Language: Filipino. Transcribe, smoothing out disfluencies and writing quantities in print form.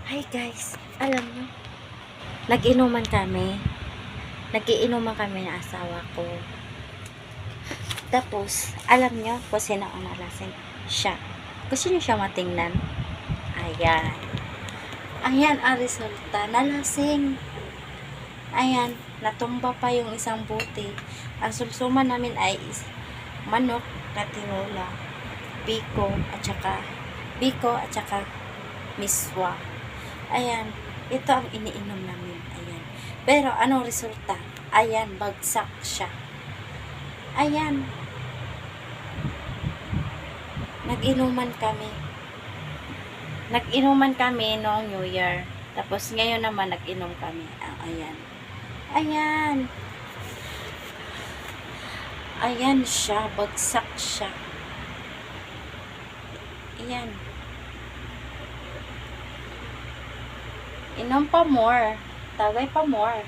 Hi guys, alam mo, nag-inuman kami. Nagiinuman kami ng asawa ko. Tapos, alam nyo kung sino ang nalasing? Siya. Gusto nyo siya matingnan? Ayan. Ayan ang resulta. Nalasing. Ayan, natumba pa yung isang buti. Ang sulsuman namin ay manok na tinola, biko at saka miswa. Ayan, ito ang iniinom namin. Ayan. Pero anong resulta? Ayan, bagsak siya. Ayan. Nag-inuman kami noong New Year. Tapos ngayon naman nag-inom kami. Ayan. Ayan. Ayan siya, bagsak siya. Ayan. Inom pa more. Tagay pa more.